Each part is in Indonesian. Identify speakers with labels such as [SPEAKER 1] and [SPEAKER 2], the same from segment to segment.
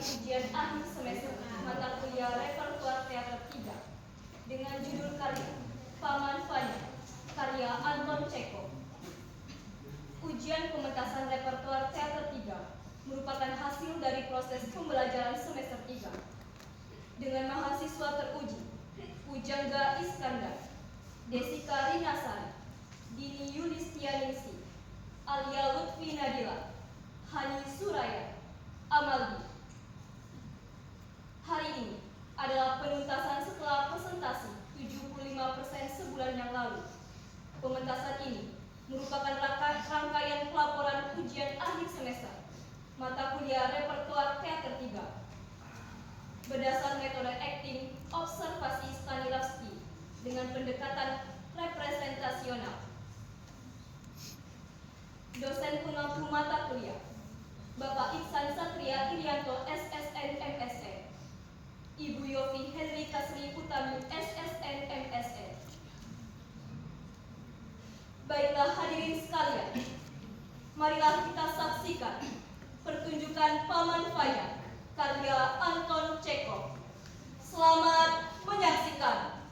[SPEAKER 1] ujian akhir semester mata kuliah repertoar teater 3 dengan judul karya Paman Fanya, karya Anton Chekhov. Ujian pementasan repertoar teater 3 merupakan hasil dari proses pembelajaran semester 3 dengan mahasiswa teruji Pujangga Iskandar, Desika Rinasari, Dini Yulistianingsi, Alia Lutfi Nadila, Hani Suraya, Amaldi. Hari ini adalah penuntasan setelah presentasi 75% sebulan yang lalu. Pementasan ini merupakan rangkaian pelaporan ujian akhir semester mata kuliah repertoar teater 3 berdasar metode acting observasi Stanislavski dengan pendekatan representasional. Dosen pengampu mata kuliah Bapak Iksan Satria Irianto SSN MSN, Ibu Yofi Henrika Sri Utami SSN MSN. Baiklah hadirin sekalian, marilah kita saksikan pertunjukan Paman Fanya karya Anton Chekhov. Selamat menyaksikan.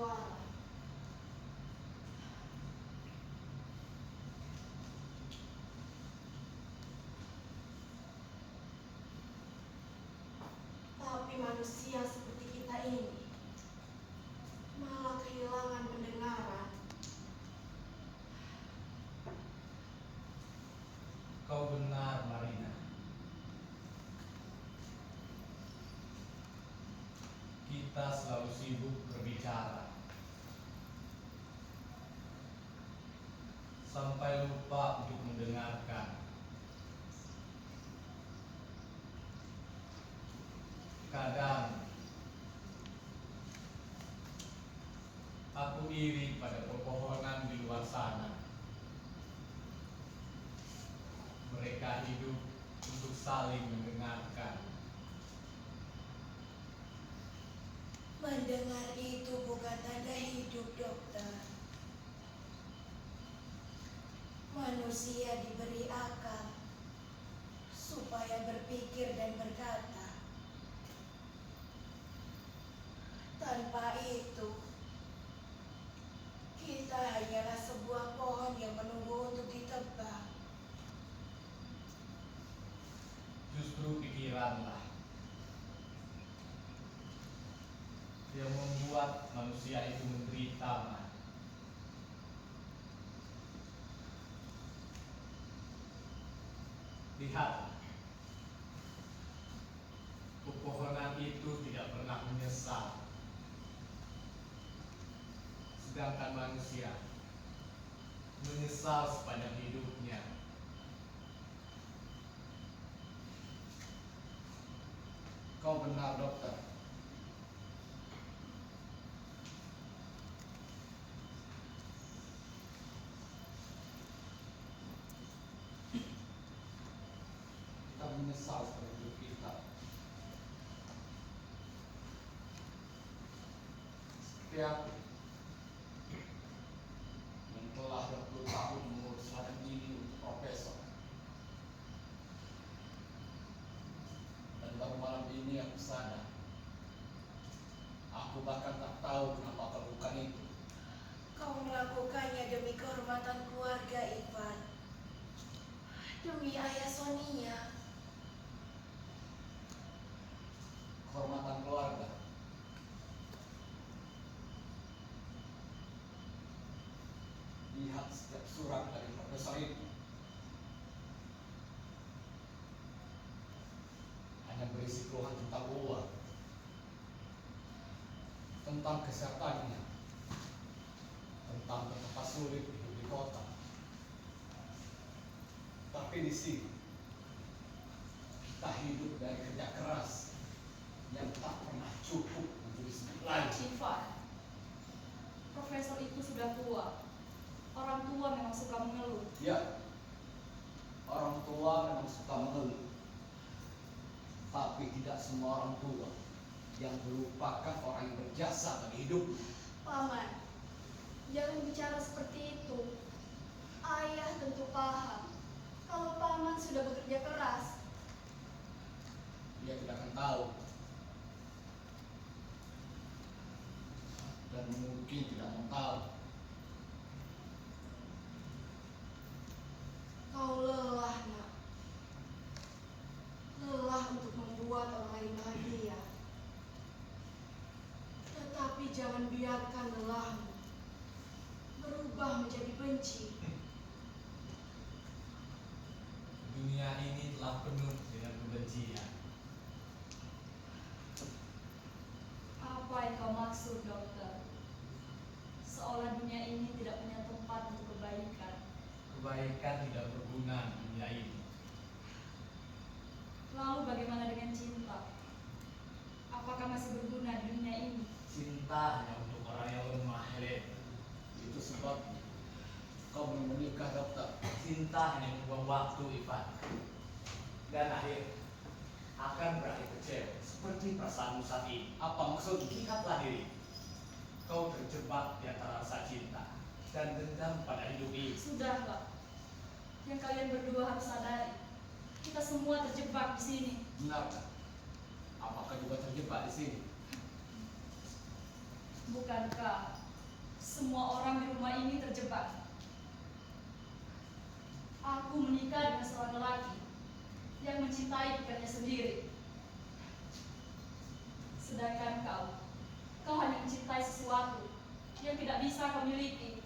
[SPEAKER 2] suara. Tapi manusia seperti kita ini malah kehilangan pendengaran.
[SPEAKER 3] Kau benar, Marina. Kita selalu sibuk berbicara, sampai lupa untuk mendengarkan. Kadang aku iri pada pepohonan di luar sana. Mereka hidup untuk saling mendengarkan.
[SPEAKER 2] Mendengar itu bukan tanda hidup, dokter. Manusia diberi akal supaya berpikir dan berkata. Tanpa itu, kita hanyalah sebuah pohon yang menunggu untuk ditebang.
[SPEAKER 3] Justru pikiranlah yang membuat manusia itu menderita, Man. Lihat, pepohonan itu tidak pernah menyesal, sedangkan manusia menyesal sepanjang hidupnya.
[SPEAKER 4] Kau benar, dokter. Kita menyesal pada hidup kita. Seperti aku yang telah 20 tahun mengurus ladang ini untuk profesor. Dan baru malam ini aku sadar. Aku bahkan tak tahu kenapa aku lakukan itu.
[SPEAKER 2] Kau melakukannya demi kehormatan keluarga, Ivan. Demi ayah Sonia.
[SPEAKER 4] Kehormatan keluarga. Lihat setiap surat dari profesor itu. Hanya berisi keluhan tentang uang, tentang kesehatannya, tentang betapa sulit hidup di kota. Tapi di sini kita hidup dari kerja keras yang tak pernah cukup menjadi sedikit lagi.
[SPEAKER 1] Ivan, profesor itu sudah tua. Orang tua memang suka mengeluh.
[SPEAKER 4] Ya, orang tua memang suka mengeluh. Tapi tidak semua orang tua yang melupakan orang yang berjasa bagi hidup.
[SPEAKER 1] Paman, jangan bicara seperti itu. Ayah tentu paham kalau paman sudah bekerja keras.
[SPEAKER 4] Dia tidak akan tahu. Dan mungkin tidak mau tahu.
[SPEAKER 2] Kau lelah, nak. Lelah untuk membuat orang lain bahagia. Tetapi jangan biarkan lelahmu berubah menjadi benci.
[SPEAKER 3] Dunia ini telah penuh dengan kebencian.
[SPEAKER 1] Apa yang kau maksud, dokter? Seolah dunia ini tidak punya tempat untuk kebaikan.
[SPEAKER 3] Kebaikan tidak berguna di dunia ini.
[SPEAKER 1] Lalu bagaimana dengan cinta? Apakah masih berguna di dunia ini?
[SPEAKER 3] Cinta hanya untuk orang yang lemah, Helen.
[SPEAKER 4] Itu sebabnya kau belum menikah, dokter.
[SPEAKER 3] Cinta hanya membuang waktu, Ivan. Dan akhir akan berakhir kecewa, seperti perasaanmu saat ini.
[SPEAKER 4] Apa maksudmu?
[SPEAKER 3] Lihatlah diri. Kau terjebak di antara rasa cinta dan dendam pada hidup ini.
[SPEAKER 1] Sudahlah. Yang kalian berdua harus sadari, kita semua terjebak di sini.
[SPEAKER 4] Benarkah? Apakah juga terjebak di sini?
[SPEAKER 1] Bukankah semua orang di rumah ini terjebak? Aku menikah dengan seorang lelaki yang mencintai bukannya sendiri. Sedangkan kau hanya mencintai sesuatu yang tidak bisa kau miliki.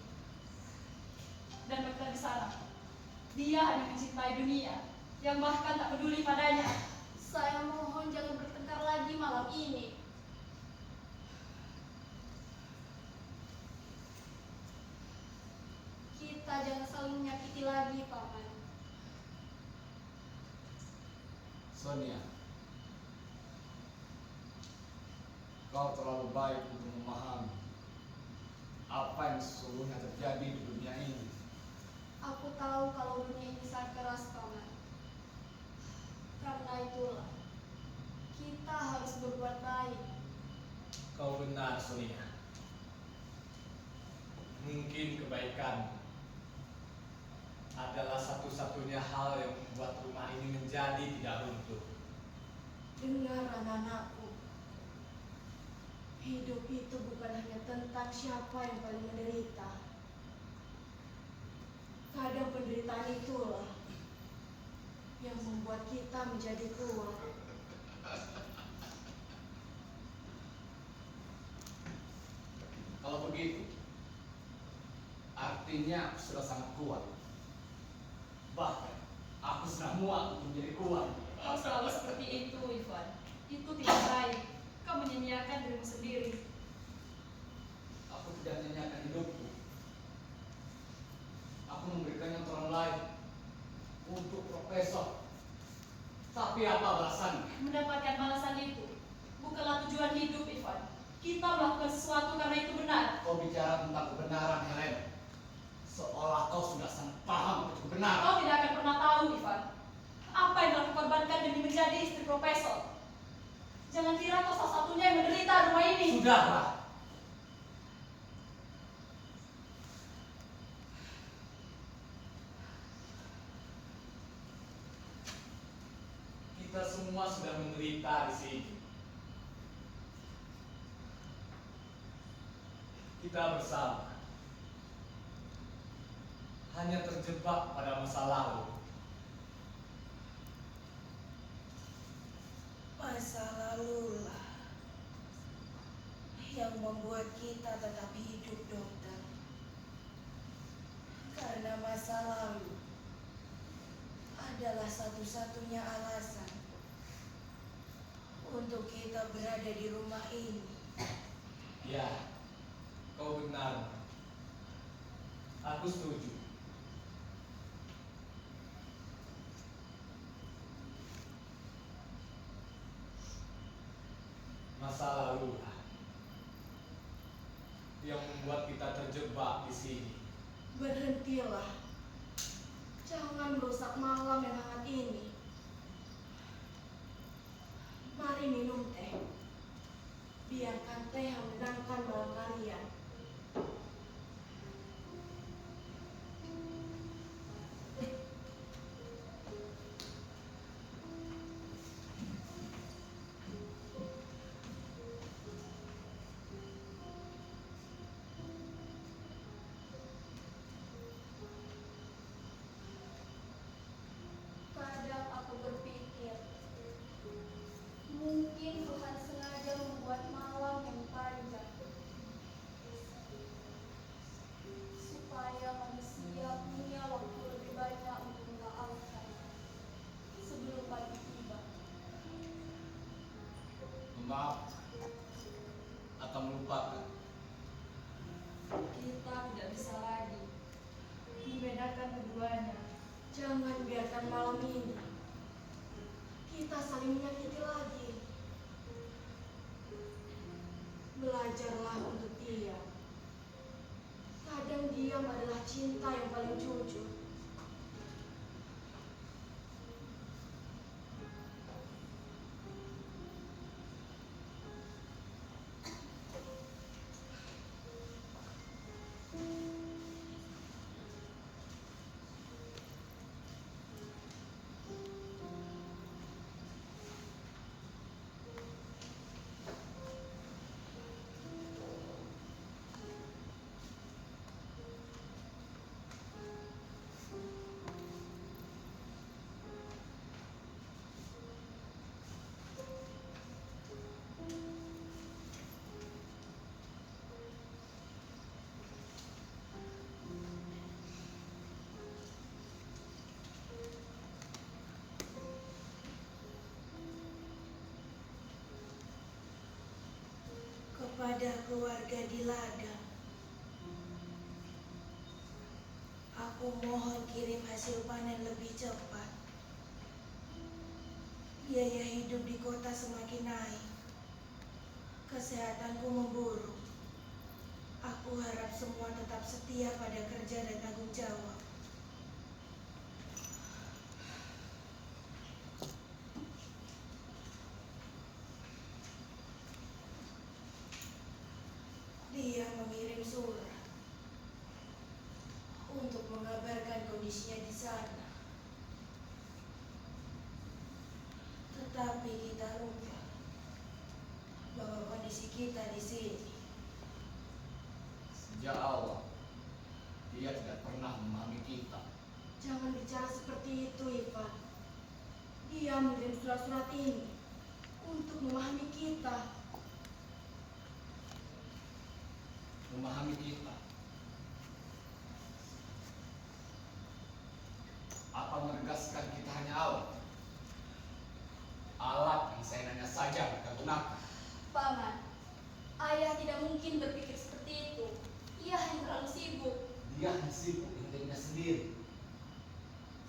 [SPEAKER 1] Dan bahkan di sana, dia hanya mencintai dunia yang bahkan tak peduli padanya. Saya mohon jangan bertengkar lagi malam ini. Kita jangan saling menyakiti lagi, Paman.
[SPEAKER 4] Sonia, kau terlalu baik untuk memahami apa yang sesungguhnya terjadi di dunia ini.
[SPEAKER 1] Aku tahu kalau dunia ini sangat keras, Paman. Karena itulah, kita harus berbuat baik.
[SPEAKER 3] Kau benar, Sonia. Mungkin kebaikan adalah satu-satunya hal yang membuat rumah ini menjadi tidak runtuh.
[SPEAKER 2] Dengar anak-anakku, hidup itu bukan hanya tentang siapa yang paling menderita. Kadang penderitaan itulah yang membuat kita menjadi kuat.
[SPEAKER 4] Kalau begitu, artinya aku sudah sangat kuat. Bahkan, aku sudah muat untuk menjadi kuat.
[SPEAKER 1] Kau selalu seperti itu, Ivan. Itu tidak baik. Kau menyanyiakan dirimu sendiri.
[SPEAKER 4] Aku tidak menyanyiakan hidupku. Aku memberikannya untuk orang lain. Untuk profesor. Tapi apa balasannya?
[SPEAKER 1] Mendapatkan balasan itu bukanlah tujuan hidup, Ivan. Kita melakukan sesuatu karena itu benar.
[SPEAKER 4] Kau bicara tentang kebenaran, Helen. Seolah kau sudah sangat paham itu kebenaran.
[SPEAKER 1] Kau tidak akan pernah tahu, Ivan, apa yang telah kukorbankan demi menjadi istri profesor. Jangan kira kau salah satunya yang menderita di rumah ini.
[SPEAKER 4] Sudahlah.
[SPEAKER 3] Kita semua sudah menderita di sini. Kita bersama hanya terjebak pada masa lalu.
[SPEAKER 2] Masa lalulah yang membuat kita tetap hidup, dokter. Karena masa lalu adalah satu-satunya alasan untuk kita berada di rumah ini.
[SPEAKER 3] Ya, kau benar. Aku setuju. Masa lalu yang membuat kita terjebak di sini.
[SPEAKER 2] Berhentilah. Jangan merusak malam yang hangat ini. Mari minum teh. Biarkan teh yang menenangkan malam kalian.
[SPEAKER 1] Kadang aku berpikir, mungkin Tuhan sengaja membuat malam yang panjang supaya manusia punya waktu lebih banyak untuk memaafkan sebelum pagi tiba.
[SPEAKER 4] Memaafkan atau melupakan.
[SPEAKER 1] Kita tidak bisa lagi membedakan keduanya.
[SPEAKER 2] Jangan biarkan malam ini kita saling menyakiti lagi. Belajarlah untuk diam. Kadang diam adalah cinta yang paling jujur. kepada keluarga di ladang. Aku mohon kirim hasil panen lebih cepat. Biaya hidup di kota semakin naik. Kesehatanku memburuk. Aku harap semua tetap setia pada kerja dan tanggung jawab. Dia mengirim surat untuk mengabarkan kondisinya di sana. Tetapi kita lupa bahwa kondisi kita di sini.
[SPEAKER 4] Sejak awal, dia tidak pernah memahami kita.
[SPEAKER 2] Jangan bicara seperti itu, Ivan. Dia mengirim surat-surat ini untuk memahami kita.
[SPEAKER 4] Memahami kita. Apa menegaskan kita hanya alat? Alat yang seenaknya saja kita gunakan.
[SPEAKER 1] Paman, ayah tidak mungkin berpikir seperti itu. Ia hanya terlalu sibuk.
[SPEAKER 4] Dia hanya sibuk dengan dirinya sendiri.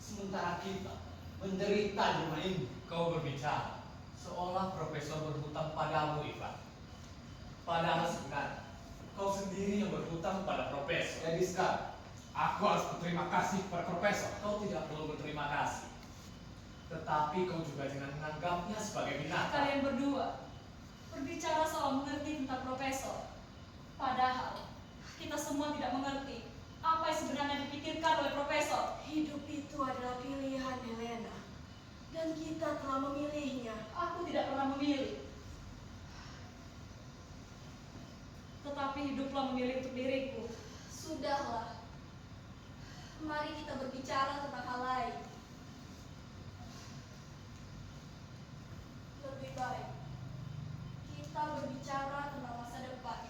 [SPEAKER 4] Sementara kita menderita di rumah ini.
[SPEAKER 3] Kau berbicara seolah profesor berhutang padamu, Ivan. Padahal sebenarnya kau sendiri yang berhutang pada profesor.
[SPEAKER 4] Jadi sekarang, aku harus berterima kasih kepada profesor.
[SPEAKER 3] Kau tidak perlu berterima kasih. Tetapi kau juga jangan menganggapnya sebagai binatang.
[SPEAKER 1] Kalian berdua berbicara soal mengerti tentang profesor. Padahal kita semua tidak mengerti apa yang sebenarnya dipikirkan oleh profesor.
[SPEAKER 2] Hidup itu adalah pilihan, Helena. Dan kita telah memilihnya.
[SPEAKER 1] Aku tidak pernah memilih. Tetapi hiduplah memilih untuk diriku. Sudahlah. Mari kita berbicara tentang hal lain. Lebih baik kita berbicara tentang masa depan.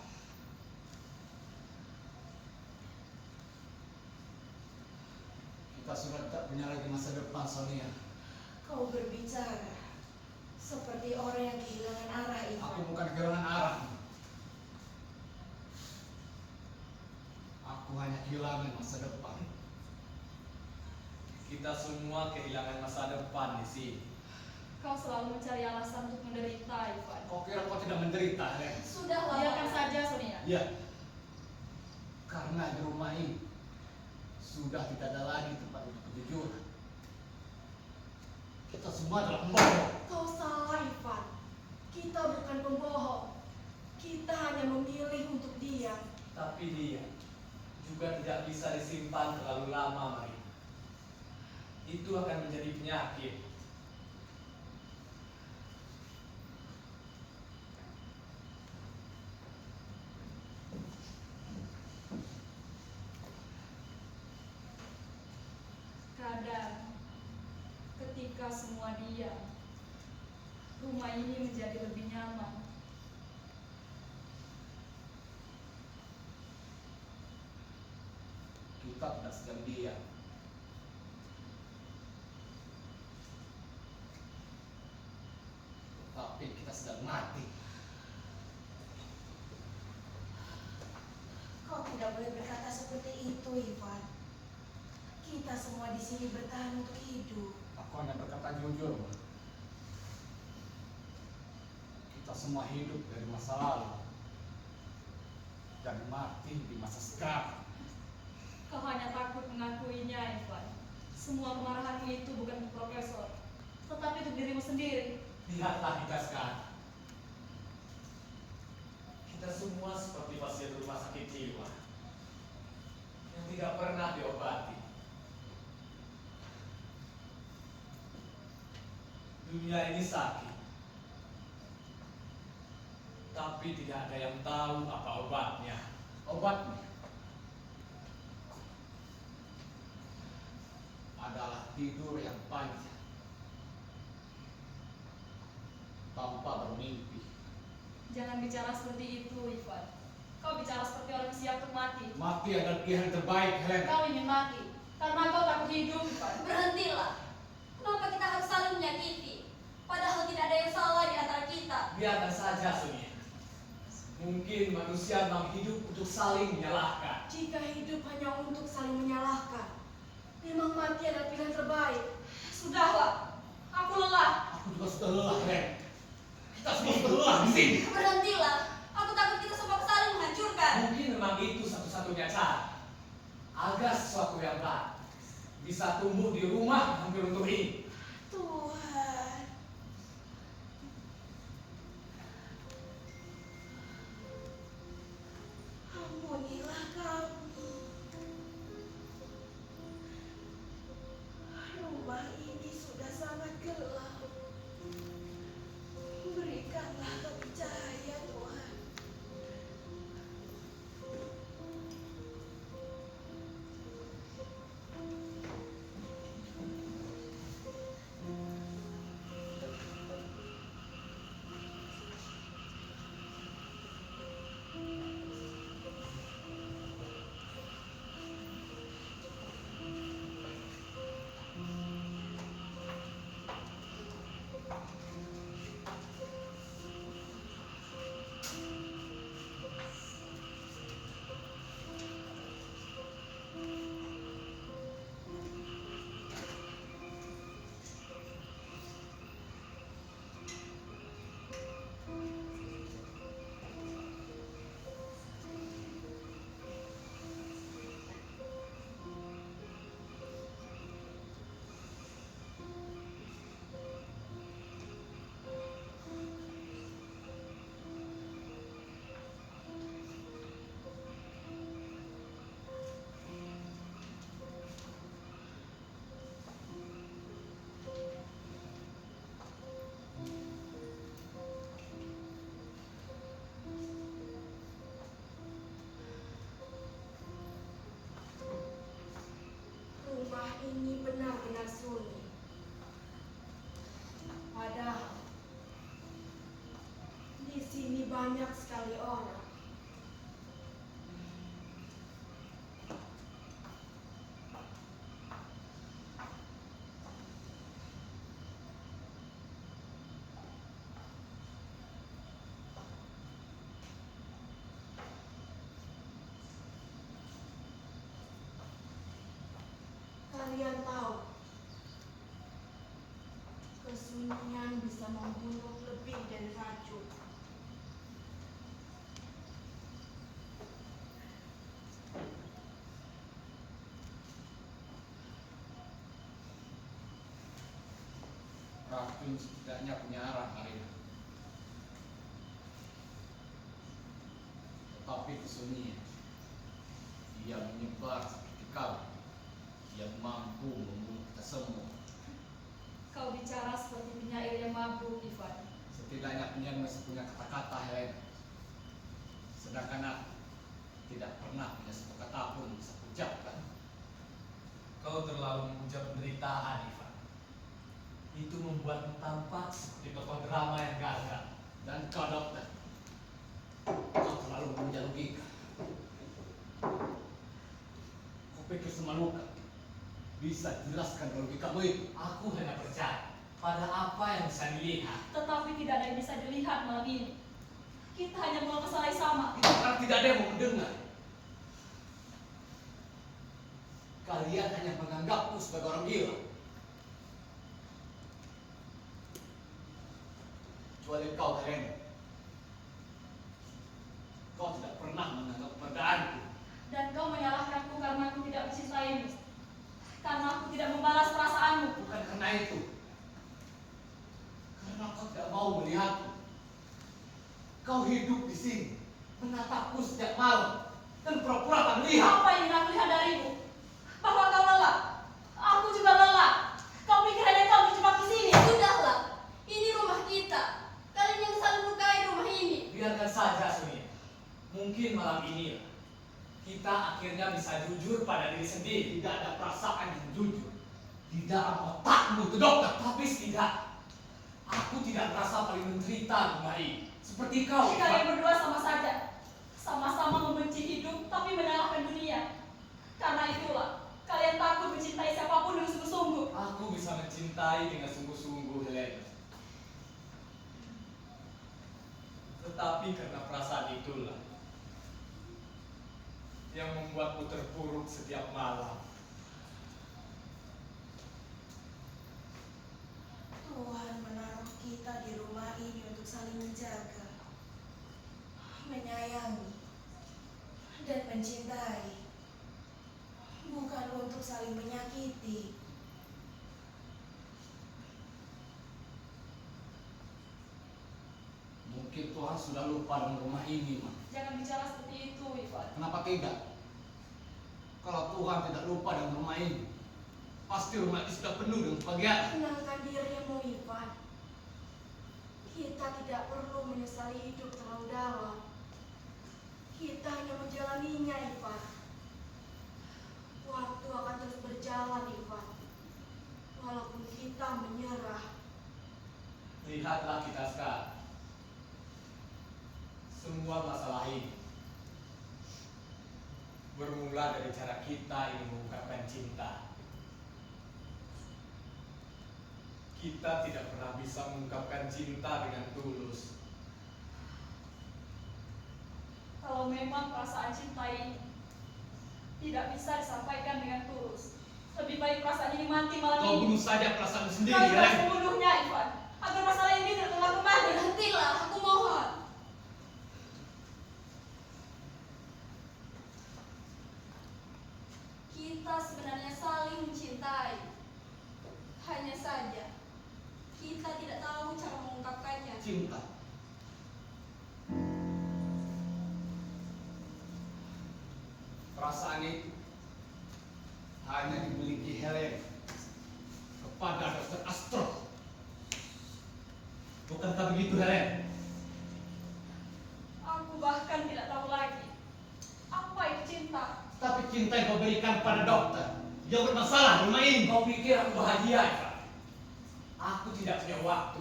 [SPEAKER 4] Kita sudah tidak punya lagi masa depan, Sonia.
[SPEAKER 2] Kau berbicara seperti orang yang kehilangan arah, Ivan.
[SPEAKER 4] Aku bukan kehilangan arah. Aku hanya kehilangan masa depan.
[SPEAKER 3] Kita semua kehilangan masa depan di sini.
[SPEAKER 1] Kau selalu mencari alasan untuk menderita, Ivan.
[SPEAKER 4] Kau kira kau tidak menderita, Ren?
[SPEAKER 1] Sudahlah, biarkan saja, Sonia.
[SPEAKER 4] Ya. Karena di rumah ini sudah tidak ada lagi tempat untuk kejujuran. Kita semua adalah pembohong.
[SPEAKER 2] Kau salah, Ivan. Kita bukan pembohong. Kita hanya memilih untuk diam.
[SPEAKER 3] Tapi dia juga tidak bisa disimpan terlalu lama, Mari. Itu akan menjadi penyakit.
[SPEAKER 1] Kadang, ketika semua diam, rumah ini menjadi lebih nyaman.
[SPEAKER 4] Kita tidak sedang diam. Tetapi kita sedang mati.
[SPEAKER 2] Kau tidak boleh berkata seperti itu, Ivan. Kita semua di sini bertahan untuk hidup.
[SPEAKER 4] Aku hanya berkata jujur, Ma. Kita semua hidup dari masa lalu dan mati di masa sekarang.
[SPEAKER 1] Kau hanya takut mengakuinya, Ivan. Semua kemarahanmu itu bukan untuk profesor, tetapi untuk dirimu sendiri.
[SPEAKER 3] Lihatlah kita sekarang. Kita semua seperti pasien rumah sakit jiwa yang tidak pernah diobati. Dunia ini sakit, tapi tidak ada yang tahu apa obatnya.
[SPEAKER 4] Obatnya adalah tidur yang panjang tanpa bermimpi.
[SPEAKER 1] Jangan bicara seperti itu, Ivan. Kau bicara seperti orang siap untuk mati.
[SPEAKER 4] Mati adalah pilihan terbaik, Helena.
[SPEAKER 1] Kau ingin mati karena kau takut hidup, Ivan.
[SPEAKER 5] Berhentilah. Kenapa kita harus saling menyakiti? Padahal tidak ada yang salah di antara kita.
[SPEAKER 3] Biarkan saja, Sonia. Mungkin manusia memang hidup untuk saling menyalahkan.
[SPEAKER 2] Jika hidup hanya untuk saling menyalahkan, memang mati adalah pilihan terbaik.
[SPEAKER 1] Sudahlah, aku lelah.
[SPEAKER 4] Aku juga sudah lelah, Ren. Kita semua sudah lelah di sini.
[SPEAKER 5] Berhentilah. Aku takut kita semua saling menghancurkan.
[SPEAKER 3] Mungkin memang itu satu-satunya cara agar sesuatu yang baik bisa tumbuh di rumah yang hampir runtuh ini.
[SPEAKER 2] Tuhan, ampunilah kami. Rumah ini sudah sangat gelap. Berikanlah kami cahaya, Tuhan. Rumah ini benar-benar sunyi. Padahal di sini banyak sekali orang. Kalian tahu, kesunyian bisa membunuh lebih dari racun.
[SPEAKER 4] Racun setidaknya punya arah, Arina. Tetapi kesunyian, dia menyebar seperti kabut yang mampu membunuh kita semua.
[SPEAKER 1] Kau bicara seperti penyair yang mabuk, Ivan.
[SPEAKER 4] Setidaknya penyair masih punya kata-kata, Helena. Sedangkan aku tidak pernah punya satu kata pun bisa ucapkan.
[SPEAKER 3] Kau terlalu menghujat penderitaan, Ivan. Itu membuatmu tampak seperti tokoh drama yang gagal.
[SPEAKER 4] Dan kau, dokter, kau terlalu memuja logika. Kau pikir semua luka bisa dijelaskan dengan logikamu itu?
[SPEAKER 3] Aku hanya percaya pada apa yang bisa dilihat.
[SPEAKER 1] Tetapi tidak ada yang bisa dilihat malam ini. Kita hanya mau kesalahan sama.
[SPEAKER 4] Itu karena tidak ada yang mau mendengar. Kalian hanya menganggapku sebagai orang gila. Kecuali kau, Helena. Kau tidak pernah menganggap keberadaanku.
[SPEAKER 1] Dan kau menyalahkanku karena aku tidak mencintaimu. Karena aku tidak membalas perasaanmu.
[SPEAKER 4] Bukan karena itu. Karena kau tidak mau melihatku. Kau hidup di sini, menatapku setiap malam, dan pura-pura tak melihat.
[SPEAKER 1] Apa yang ingin aku lihat darimu? Bahwa kau lelah. Aku juga lelah. Kau pikir hanya kau terjebak di sini?
[SPEAKER 5] Sudahlah. Ini rumah kita. Kalian yang selalu melukai rumah ini.
[SPEAKER 3] Biarkan saja, Sunia. Mungkin malam ini kita akhirnya bisa jujur pada diri sendiri.
[SPEAKER 4] Tidak ada perasaan yang jujur di dalam otakmu itu, dokter.
[SPEAKER 3] Tapi setidaknya aku tidak merasa paling menderita di rumah ini. Seperti kau,
[SPEAKER 1] Kalian
[SPEAKER 3] Ivan.
[SPEAKER 1] berdua sama saja. Sama-sama membenci hidup tapi menyalahkan dunia. Karena itulah kalian takut mencintai siapapun dengan sungguh-sungguh.
[SPEAKER 3] Aku bisa mencintai dengan sungguh-sungguh, Helena. Tetapi karena perasaan itulah yang membuatku terpuruk setiap malam.
[SPEAKER 2] Tuhan menaruh kita di rumah ini untuk saling menjaga, menyayangi, dan mencintai, bukan untuk saling menyakiti.
[SPEAKER 4] Mungkin Tuhan sudah lupa dengan rumah ini, Ma.
[SPEAKER 1] Jangan bicara seperti itu, Ivan.
[SPEAKER 4] Kenapa tidak? Kalau Tuhan tidak lupa dengan rumah ini, pasti rumah ini sudah penuh dengan kebahagiaan.
[SPEAKER 2] Tenangkan dirimu, Ivan. Kita tidak perlu menyesali hidup terlalu dalam. Kita hanya menjalaninya, Ivan. Waktu akan terus berjalan, Ivan. Walaupun kita menyerah.
[SPEAKER 3] Lihatlah kita sekarang. Semua masalah ini bermula dari cara kita ingin mengungkapkan cinta. Kita tidak pernah bisa mengungkapkan cinta dengan tulus.
[SPEAKER 1] Kalau memang perasaan cinta ini tidak bisa disampaikan dengan tulus, lebih baik perasaan ini mati malam
[SPEAKER 4] Kau
[SPEAKER 1] ini.
[SPEAKER 4] bunuh saja perasaanmu sendiri,
[SPEAKER 1] Kau harus
[SPEAKER 4] Helen.
[SPEAKER 1] membunuhnya, Ivan, agar masalah ini tidak terulang kembali.
[SPEAKER 5] Berhentilah, aku mohon. Kita sebenarnya saling mencintai. Hanya saja, kita tidak tahu cara mengungkapkannya.
[SPEAKER 4] Cinta. Perasaan itu hanya dimiliki Helen kepada Dr. Astro. Bukankah begitu, Helen?
[SPEAKER 1] Aku bahkan tidak tahu lagi apa itu cinta.
[SPEAKER 4] Tapi cinta yang kau berikan pada dokter yang bermasalah di rumah ini.
[SPEAKER 3] Kau pikir aku bahagia, Ivan? Aku tidak punya waktu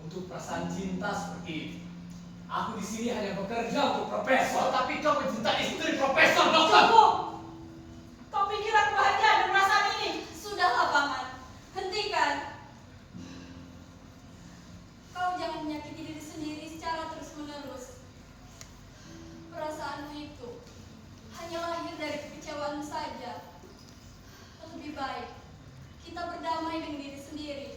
[SPEAKER 3] untuk perasaan cinta seperti ini. Aku di sini hanya bekerja untuk profesor.
[SPEAKER 4] Tapi kau mencintai istri profesor, dokter.
[SPEAKER 1] Cukup! Kau pikir aku bahagia dengan perasaan ini?
[SPEAKER 5] Sudahlah, Paman. Hentikan. Kau jangan menyakiti diri sendiri secara terus-menerus. Perasaanmu itu hanya lahir dari kekecewaan saja. Lebih baik kita berdamai dengan diri sendiri.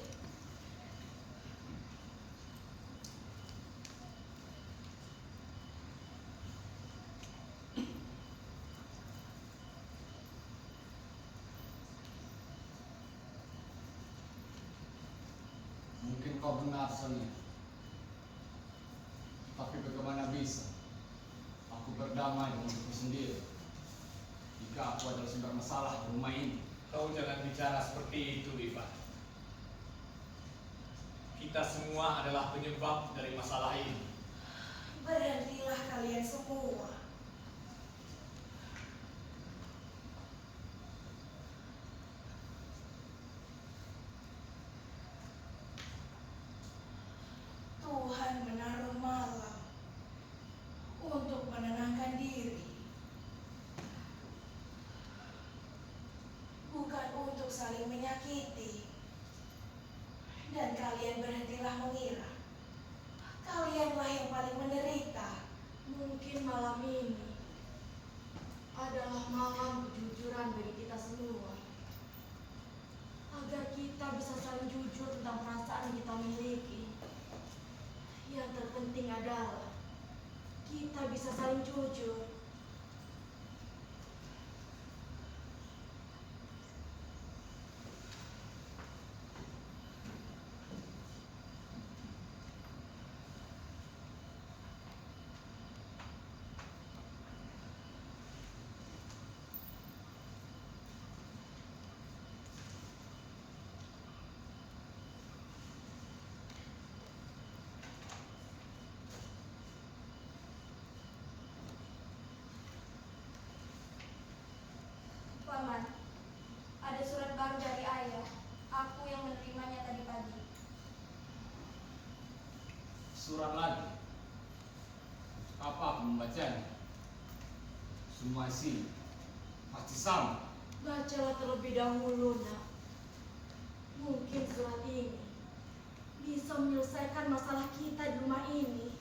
[SPEAKER 4] Mungkin kau benar, Sonia. Tapi bagaimana bisa aku berdamai dengan diriku sendiri jika aku adalah sumber masalah di rumah ini?
[SPEAKER 3] Kau jangan bicara seperti itu, Ivan. Kita semua adalah penyebab dari masalah ini.
[SPEAKER 2] Berhentilah kalian semua. Tuhan menaruh malam untuk menenangkan diri, bukan untuk saling menyakiti. Dan kalian berhentilah mengira kalianlah yang paling menderita. Mungkin malam ini adalah malam kejujuran bagi kita semua, agar kita bisa saling jujur tentang perasaan yang kita miliki. Yang terpenting adalah kita bisa saling jujur.
[SPEAKER 5] Paman, ada surat baru dari ayah. Aku yang menerimanya tadi pagi.
[SPEAKER 4] Surat lagi. Apa aku membacanya? Semua isi pasti sama.
[SPEAKER 2] Bacalah terlebih dahulu, nak. Mungkin surat ini bisa menyelesaikan masalah kita di rumah ini.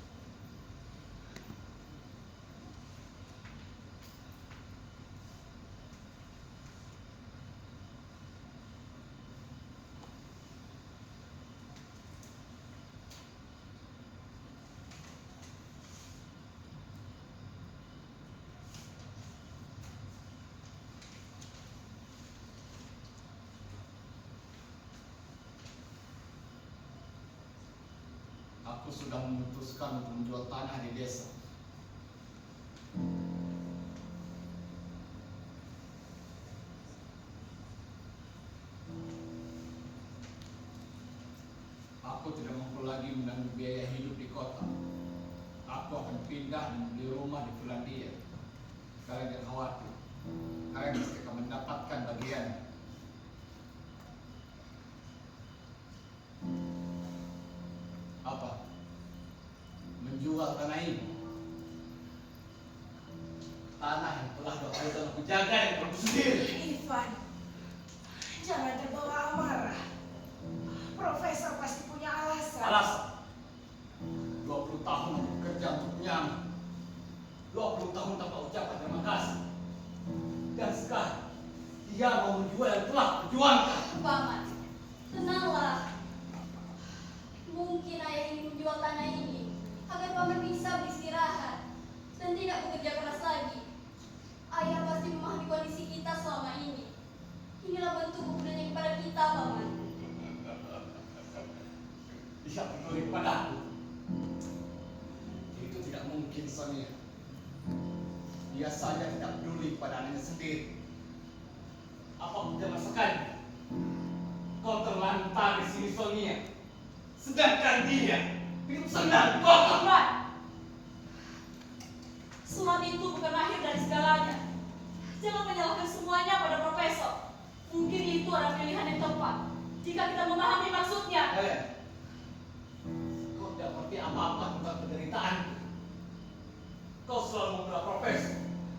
[SPEAKER 4] Aku sudah memutuskan untuk menjual tanah di desa. Aku tidak mampu lagi menanggung biaya hidup di kota. Aku akan pindah dan membeli rumah di Finlandia. Kalian jangan khawatir. Kalian pasti akan mendapatkan bagian. Apa? Menjual tanah ini? Tanah yang telah aku jaga dengan aku sendiri.
[SPEAKER 2] Ivan, jangan terbawa amarah. Profesor pasti punya alasan.
[SPEAKER 4] Alasan? 20 tahun aku bekerja untuk nyaman. 20 tahun tanpa ucapan terima kasih. Dan sekarang dia mau menjual yang telah perjuangkan.
[SPEAKER 5] Paman, tenanglah. Mungkin ayah ingin menjual tanah ini agar paman bisa beristirahat dan tidak bekerja keras lagi. Ayah pasti memahami kondisi kita selama ini. Inilah bentuk kepeduliannya kepada kita, paman.
[SPEAKER 4] Dia peduli padaku. Itu tidak mungkin, Sonia. Dia saja tidak peduli pada anaknya sendiri. Apa tidak masakannya? Kau terlantar di sini, Sonia. Sedangkan dia hidup senang, kotor.
[SPEAKER 1] Ivan, surat itu bukan akhir dari segalanya. Jangan menyalahkan semuanya pada profesor. Mungkin itu adalah pilihan yang tepat jika kita memahami maksudnya.
[SPEAKER 4] Helen, kau tidak mengerti apa-apa tentang penderitaanku. Kau selalu membela profesor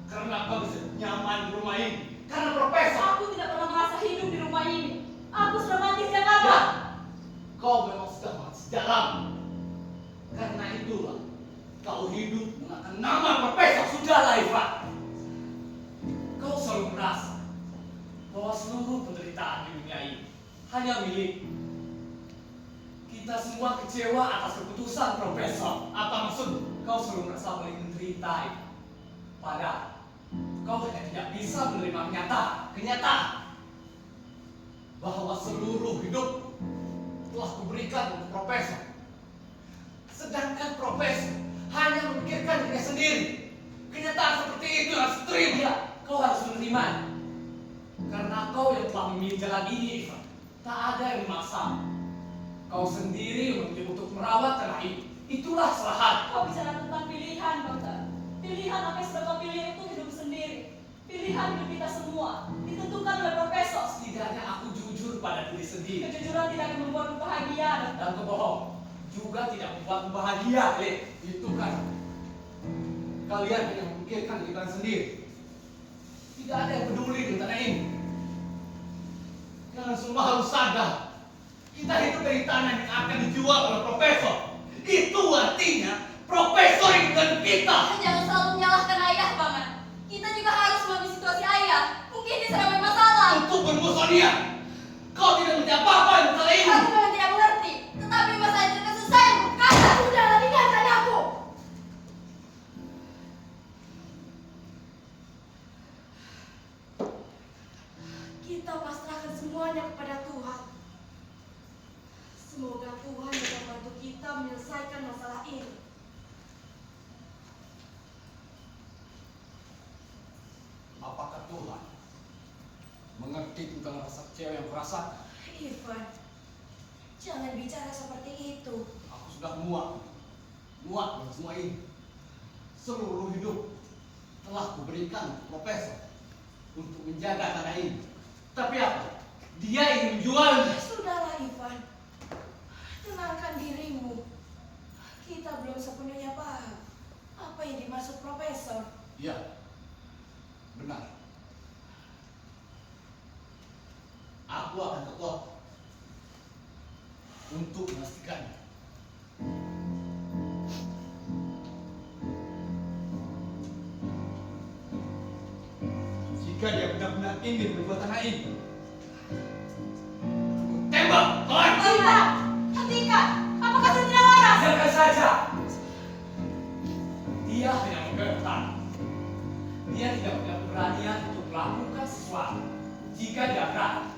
[SPEAKER 4] karena kau bisa nyaman di rumah ini. Karena profesor.
[SPEAKER 1] Aku tidak pernah merasa hidup di rumah ini. Aku sudah mati sejak lama.
[SPEAKER 4] Ya, kau memang sudah mati sejak lama. Karena itulah kau hidup menggunakan nama profesor. Sudahlah, Ivan. Kau selalu merasa bahwa seluruh penderitaan di dunia ini hanya milik. Kita semua kecewa atas keputusan profesor. Apa maksudmu? Kau selalu merasa paling menderita. Padahal kau hanya tidak bisa menerima kenyataan bahwa seluruh hidup telah kuberikan untuk profesor. Sedangkan profesor hanya memikirkan dirinya sendiri. Kenyataan seperti itu harus terima.
[SPEAKER 3] Kau harus menerima. Karena kau yang telah memilih jalan ini, Ivan. Tak ada yang memaksa. Kau sendiri memilih untuk merawat tanah ini. Itulah kesalahan.
[SPEAKER 1] Kau bicara tentang pilihan, dokter. Pilihan apa yang sudah kau pilih itu hidup sendiri. Pilihan hidup kita semua ditentukan oleh profesor.
[SPEAKER 3] Setidaknya aku jujur pada diri sendiri.
[SPEAKER 1] Kejujuran tidak akan membuatmu bahagia, dokter.
[SPEAKER 3] Dan kebohong juga tidak membuatmu bahagia, Le.
[SPEAKER 4] Itu kan kalian hanya memikirkan diri kalian sendiri. Tidak ada yang peduli dengan tanah ini. Kalian semua harus sadar. Kita hidup dari tanah yang akan dijual oleh profesor. Itu artinya profesor yang bukan kita.
[SPEAKER 5] Jangan selalu menyalahkan ayah, paman. Kita juga harus memahami situasi ayah. Mungkin dia sedang bermasalah.
[SPEAKER 4] Untuk bermusuh dia. Kau tidak mengerti apa-apa yang masalah ini.
[SPEAKER 5] Aku memang tidak mengerti. Tetapi masalah itu akan selesai, bukan?
[SPEAKER 2] Sudahlah, dengarkan aku. Kita pasrahkan semuanya kepada Tuhan. Semoga Tuhan bisa membantu kita menyelesaikan masalah ini.
[SPEAKER 4] Apakah Tuhan mengerti tentang rasa kecewa yang kurasakan?
[SPEAKER 2] Ivan, jangan bicara seperti itu.
[SPEAKER 4] Aku sudah muak dengan semua ini. Seluruh hidup telah kuberikan untuk profesor untuk menjaga tanah ini. Tapi apa? Dia ingin menjualnya.
[SPEAKER 2] Sudahlah, Ivan. Tenangkan dirimu. Kita belum sepenuhnya paham apa yang dimaksud profesor.
[SPEAKER 4] Ya, benar. Aku akan ke kota untuk memastikannya. Jika dia benar-benar ingin berbuat tanah ini, tembak!
[SPEAKER 1] Tidak! Hentikan! Apakah saya tidak waras?
[SPEAKER 3] Biarkan saja. Dia hanya menggertak. Dia tidak punya keberanian untuk melakukan sesuatu. Jika dia berani,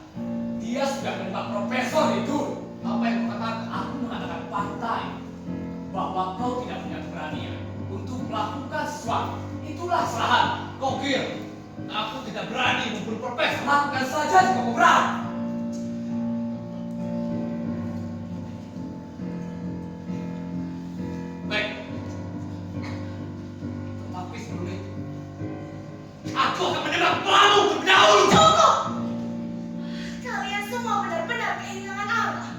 [SPEAKER 3] dia sudah menembak profesor itu.
[SPEAKER 4] Apa yang kau katakan?
[SPEAKER 3] Aku mengatakan partai. bahwa kau tidak punya keberanian untuk melakukan sesuatu. Itulah kesalahan.
[SPEAKER 4] Kau kira aku tidak berani membunuh profesor?
[SPEAKER 3] Lakukan saja jika kau berani.
[SPEAKER 4] Baik. Tetapi sebelum itu, aku akan menembak kepalamu terlebih dahulu.
[SPEAKER 2] Cukup! Kalian semua benar-benar kehilangan arah.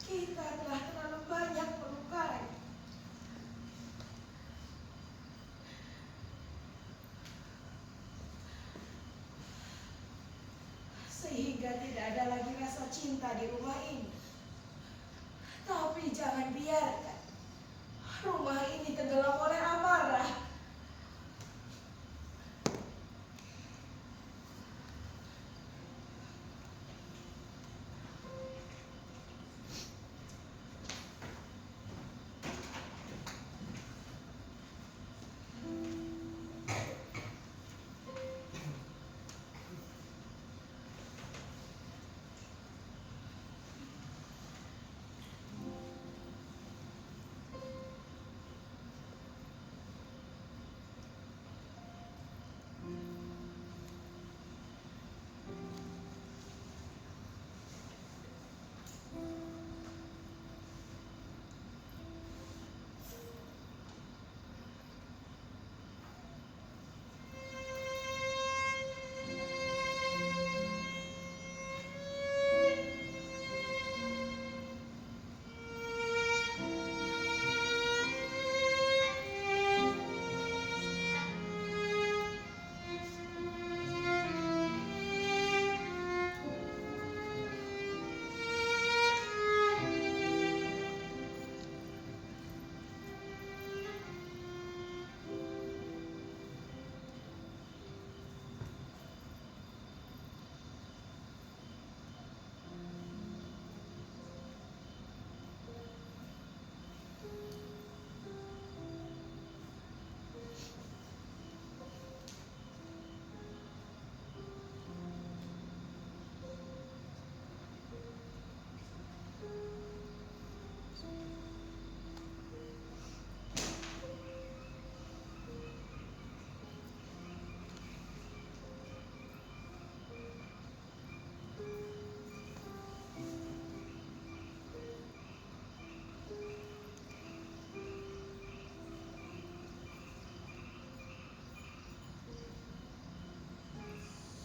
[SPEAKER 2] Kita telah terlalu banyak melukai. Sehingga tidak ada lagi rasa cinta di rumah ini. Tapi jangan biarkan rumah ini tenggelam oleh amarah.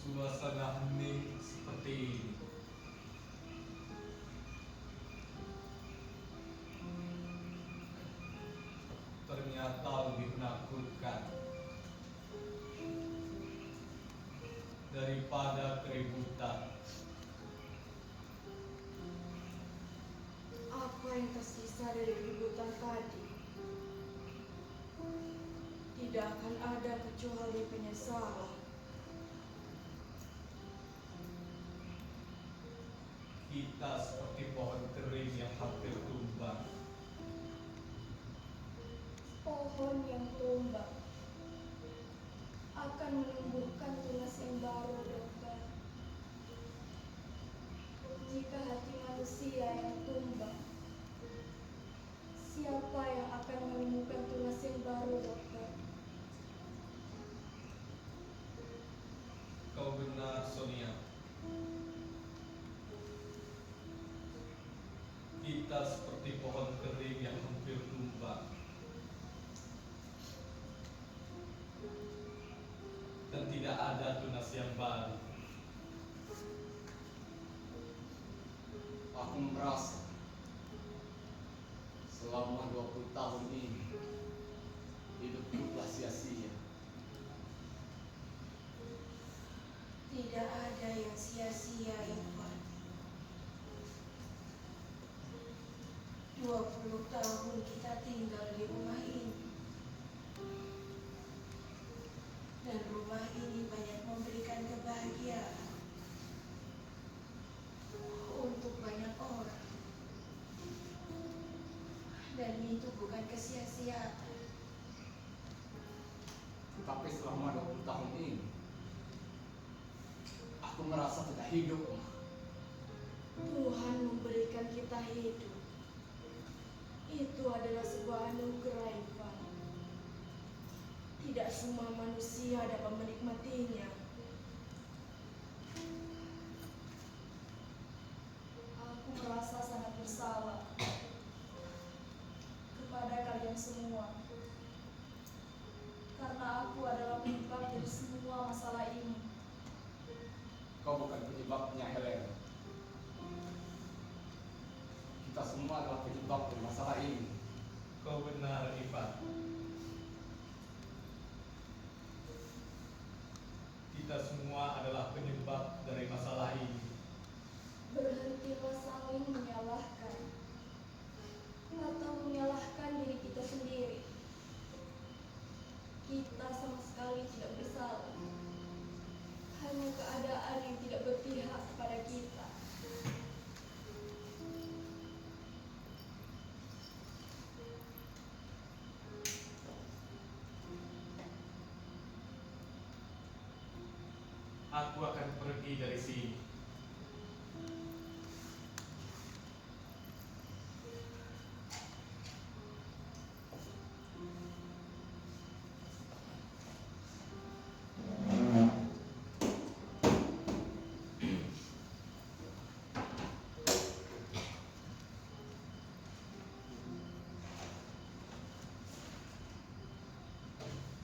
[SPEAKER 3] Suasana hening seperti ini. Ternyata lebih menakutkan daripada keributan.
[SPEAKER 2] Apa yang tersisa dari keributan tadi? Tidak akan ada kecuali penyesalan.
[SPEAKER 3] Kita seperti pohon kering yang hampir tumbang.
[SPEAKER 5] Pohon yang tumbang akan menumbuhkan tunas yang baru, dokter. Jika hati manusia yang tumbang, siapa yang akan menemukan tunas yang baru, dokter?
[SPEAKER 3] Kau benar, Sonia. Kita seperti pohon kering yang hampir tumbang. Dan tidak ada tunas yang baru.
[SPEAKER 4] Aku merasa selama 20 tahun ini hidupku telah sia-sia.
[SPEAKER 2] Tidak ada yang sia-sia, Irfan. 20 tahun kita tinggal di rumah ini. Dan rumah ini banyak memberikan kebahagiaan untuk banyak orang. Dan itu bukan kesia-siaan.
[SPEAKER 4] Tetapi selama 20 tahun ini
[SPEAKER 3] sudah hidup, Ma.
[SPEAKER 2] Tuhan memberikan kita hidup. Itu adalah sebuah anugerah, Ivan. Tidak semua manusia dapat menikmatinya.
[SPEAKER 1] Aku merasa sangat bersalah kepada kalian semua. Karena aku adalah penyebab dari semua masalah ini.
[SPEAKER 3] Kau bukan penyebabnya, Helen. Kita semua adalah penyebab dari masalah ini.
[SPEAKER 6] Kau benar, Ivan. Kita semua adalah penyebab dari masalah ini.
[SPEAKER 5] Berhentilah saling menyalahkan atau menyalahkan diri kita sendiri. Kita sama sekali tidak bersalah. Hanya keadaan yang tidak berpihak kepada kita.
[SPEAKER 6] Aku akan pergi dari sini.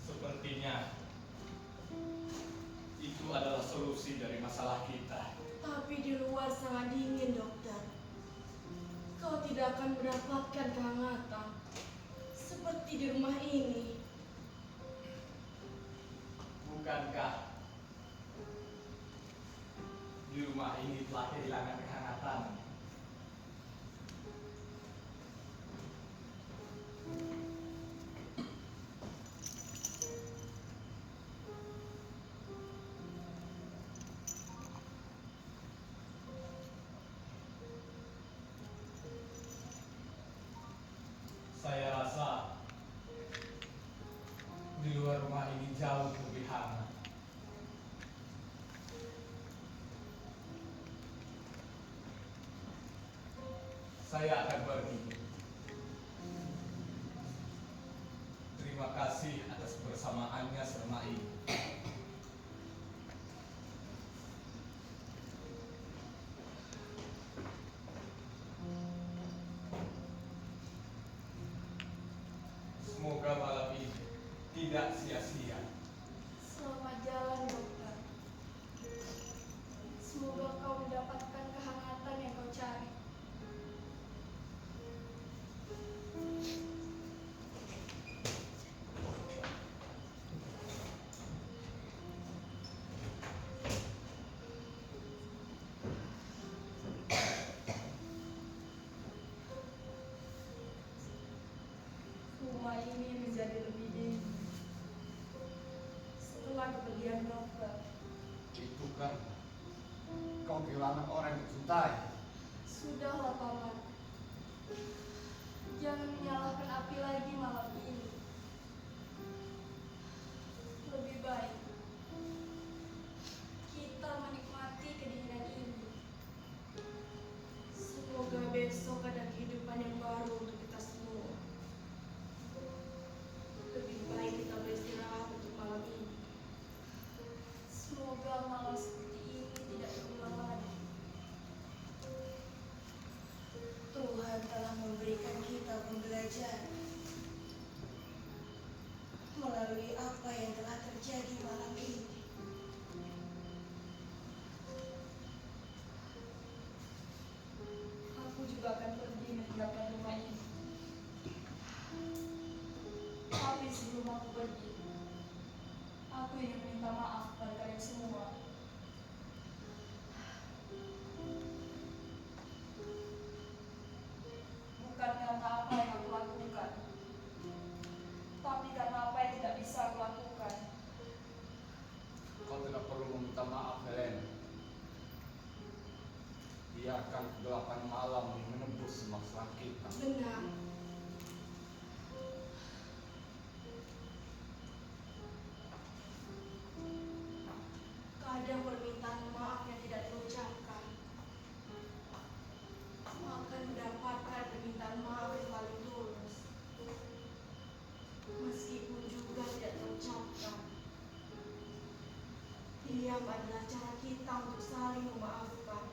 [SPEAKER 6] Sepertinya itu adalah solusi dari masalah kita.
[SPEAKER 2] Tapi di luar sangat dingin, dokter. Kau tidak akan mendapatkan kehangatan seperti di rumah ini.
[SPEAKER 3] Bukankah di rumah ini telah kehilangan kehangatan?
[SPEAKER 6] Saya rasa di luar rumah ini jauh lebih hangat. Saya akan pergi. Terima kasih atas kebersamaannya selama ini. Semoga malam ini tidak sia-sia.
[SPEAKER 5] Selamat jalan, dokter. Semoga kau mendapatkan kehangatan yang kau cari.
[SPEAKER 1] Rumah ini menjadi lebih dingin setelah kepergian dokter.
[SPEAKER 3] Itu kan kau kehilangan orang yang dicintai.
[SPEAKER 5] Sudahlah, Paman. Jangan menyalahkan api lagi malam ini. Lebih baik kita menikmati kedinginan ini.
[SPEAKER 2] Semoga besok ada kehidupan yang baru untuk kita semua. Lebih baik kita beristirahat untuk malam ini.
[SPEAKER 5] Semoga malam seperti ini tidak terulang lagi.
[SPEAKER 2] Tuhan telah memberikan kita pembelajaran melalui apa yang telah terjadi malam ini.
[SPEAKER 1] Aku juga akan pergi meninggalkan rumah ini. Tapi sebelum aku pergi, aku ingin meminta maaf pada kalian semua. Bukan karena apa yang aku lakukan, tapi karena apa yang tidak bisa aku lakukan.
[SPEAKER 3] Kau tidak perlu meminta maaf, Helen. Biarkan kegelapan malam yang menembus semesta kita.
[SPEAKER 2] Benar. Kadang permintaan maaf yang tidak terucap adalah cara kita untuk saling memaafkan.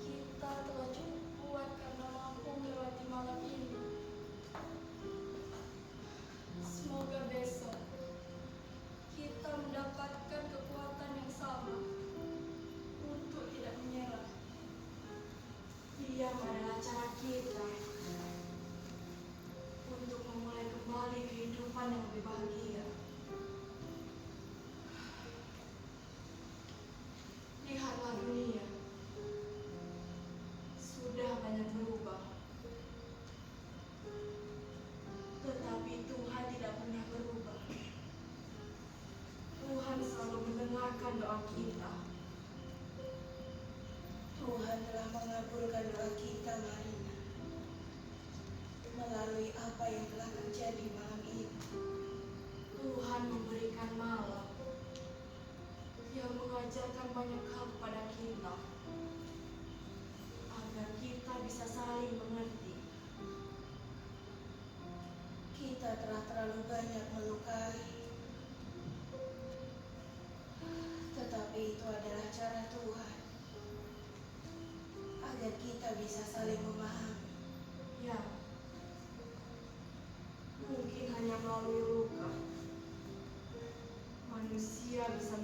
[SPEAKER 5] Kita telah cukup kuat karena mampu melewati malam ini. Semoga besok kita mendapatkan kekuatan yang sama untuk tidak menyerah.
[SPEAKER 2] Diam adalah cara kita untuk memulai kembali kehidupan yang lebih bahagia. Lihatlah dunia, sudah banyak berubah. Tetapi Tuhan tidak pernah berubah. Tuhan selalu mendengarkan doa kita. Tuhan telah mengabulkan doa kita, Marina. Melalui apa yang telah terjadi malam ini, Tuhan memberikan malam yang mengajarkan banyak hal kepada kita, agar kita bisa saling mengerti. Kita telah terlalu banyak melukai, tetapi itu adalah cara Tuhan, agar kita bisa saling memahami. Ya, mungkin hanya melalui luka manusia bisa